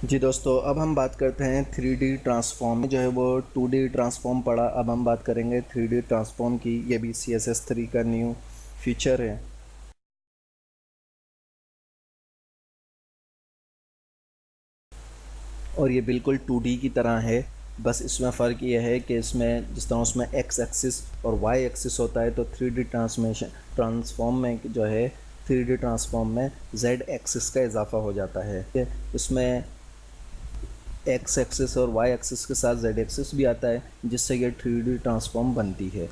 जी दोस्तों, अब हम बात करते हैं 3D ट्रांसफॉर्म। जो है वो 2D ट्रांसफॉर्म पड़ा, अब हम बात करेंगे 3D ट्रांसफॉर्म की। ये भी CSS3 का न्यू फीचर है। और ये बिल्कुल 2D की तरह है, बस इसमें फ़र्क ये है कि इसमें जिस तरह उसमें एक्स एक्सिस और वाई एक्सिस होता है, तो 3D ट्रांसफॉर्म में जो है 3D ट्रांसफॉर्म में जेड एक्सिस का इजाफा हो जाता है। इसमें एक्स एक्सिस और वाई एक्सिस के साथ जेड एक्सिस भी आता है, जिससे ये 3D ट्रांसफॉर्म बनती है।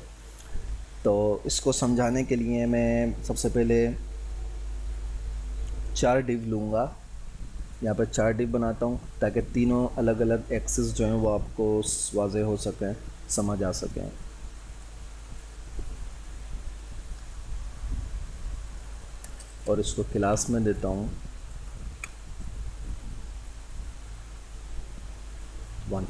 तो इसको समझाने के लिए मैं सबसे पहले 4 डिव लूँगा। यहाँ पर 4 डिव बनाता हूँ ताकि तीनों अलग अलग एक्सिस जो हैं वो आपको वाज़े हो सकें, समझ आ सकें। और इसको क्लास में देता हूँ 1।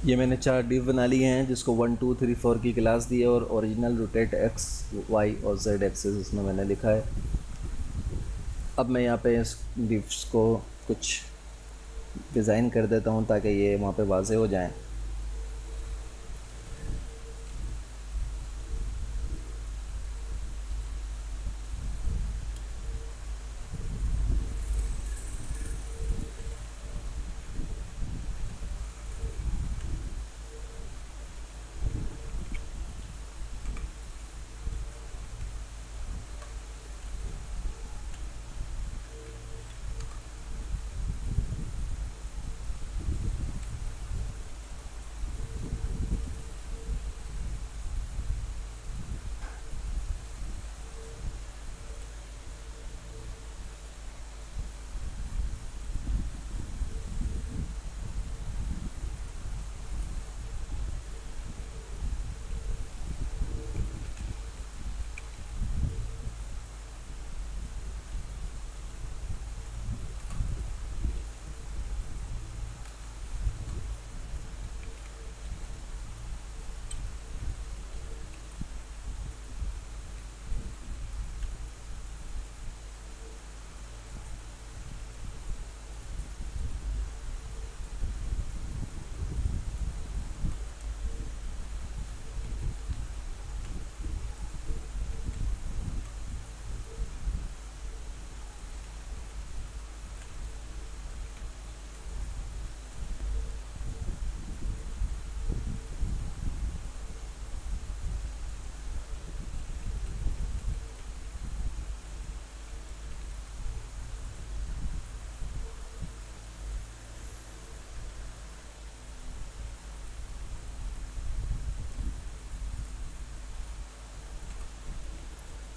ये मैंने 4 डिव बना लिए हैं, जिसको 1 2 3 4 की क्लास दी है, और ओरिजिनल रोटेट एक्स वाई और जेड एक्सिस इसमें मैंने लिखा है। अब मैं यहाँ पे इस डिव्स को कुछ डिज़ाइन कर देता हूँ ताकि ये वहाँ पे वाज़े हो जाएं।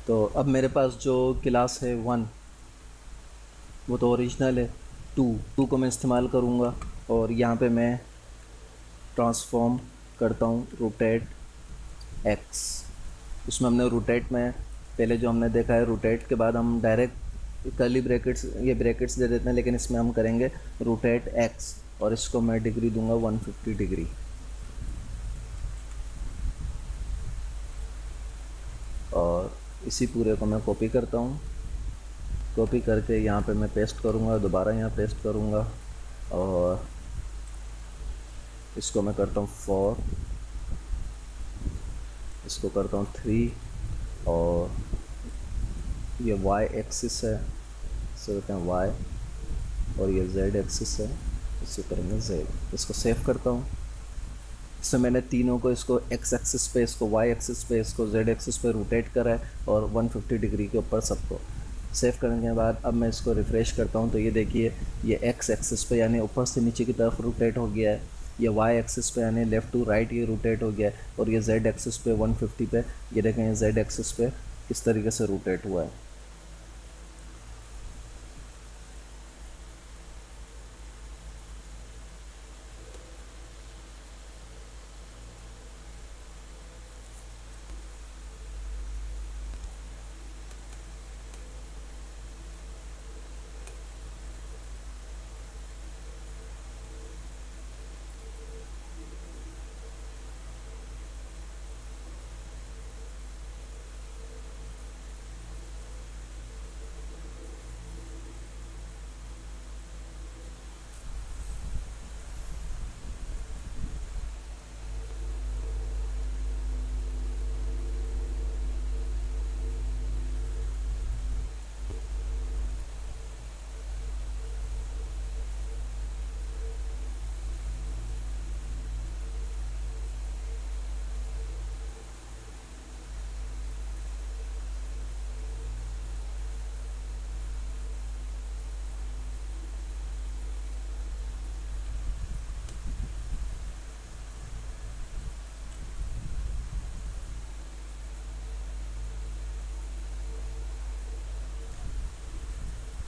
तो अब मेरे पास जो क्लास है 1, वो तो ओरिजिनल है। 2 को मैं इस्तेमाल करूँगा, और यहाँ पे मैं ट्रांसफॉर्म करता हूँ रोटेट एक्स। उसमें हमने रोटेट में पहले जो हमने देखा है, रोटेट के बाद हम डायरेक्ट कर्ली ब्रैकेट्स, ये ब्रैकेट्स दे देते हैं, लेकिन इसमें हम करेंगे रोटेट एक्स, और इसको मैं डिग्री दूंगा 150 डिग्री। और इसी पूरे को मैं कॉपी करता हूँ। कॉपी करके यहाँ पे मैं पेस्ट करूँगा, दोबारा यहाँ पेस्ट करूँगा, और इसको मैं करता हूँ 4, इसको करता हूँ 3, और ये y एक्सिस है, इसे कहते हैं y, और ये z एक्सिस है। इसी तरह मैं जेड इसको सेव करता हूँ। इसमें मैंने तीनों को, इसको एक्स एक्सिस पे, इसको वाई एक्सिस पे, इसको जेड एक्सिस पे रोटेट करा है और 150 डिग्री के ऊपर सबको सेव करने के बाद अब मैं इसको रिफ़्रेश करता हूँ तो ये देखिए ये एक्स एक्सिस पे यानी ऊपर से नीचे की तरफ रोटेट हो गया है, ये वाई एक्सिस पे यानी लेफ़्ट टू राइट ये रोटेट हो गया है, और ये जेड एक्सिस पे 150 पे ये देखें ये जेड एक्सिस पे किस तरीके से रोटेट हुआ है।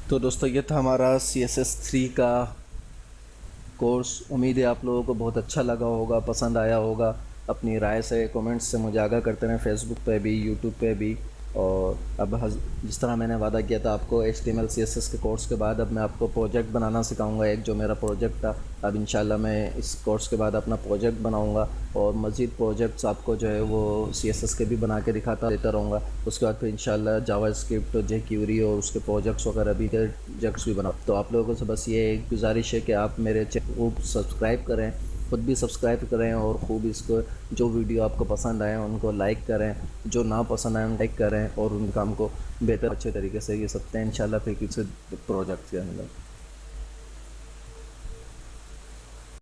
तो दोस्तों ये था हमारा CSS3 का कोर्स। उम्मीद है आप लोगों को बहुत अच्छा लगा होगा, पसंद आया होगा। अपनी राय से, कमेंट्स से मुझे आगाह करते रहें, फेसबुक पे भी, यूट्यूब पे भी। और अब जिस तरह मैंने वादा किया था आपको HTML CSS के कोर्स के बाद अब मैं आपको प्रोजेक्ट बनाना सिखाऊंगा, एक जो मेरा प्रोजेक्ट था। अब इंशाल्लाह मैं इस कोर्स के बाद अपना प्रोजेक्ट बनाऊंगा और मज़ीद प्रोजेक्ट्स आपको जो है वो CSS के भी बना के दिखाता देता रहूँगा। उसके बाद फिर इंशाल्लाह जावास्क्रिप्ट, jQuery और उसके प्रोजेक्ट्स वगैरह भी प्रोजेक्ट्स भी बनाओ। तो आप लोगों से बस ये एक गुजारिश है कि आप मेरे चैनल को सब्सक्राइब करें, ख़ुद भी सब्सक्राइब करें और खूब इसको, जो वीडियो आपको पसंद आए उनको लाइक करें, जो ना पसंद आए लाइक करें और उन काम को बेहतर अच्छे तरीके से ये सकते हैं इंशाल्लाह फिर किसी प्रोजेक्ट के अंदर।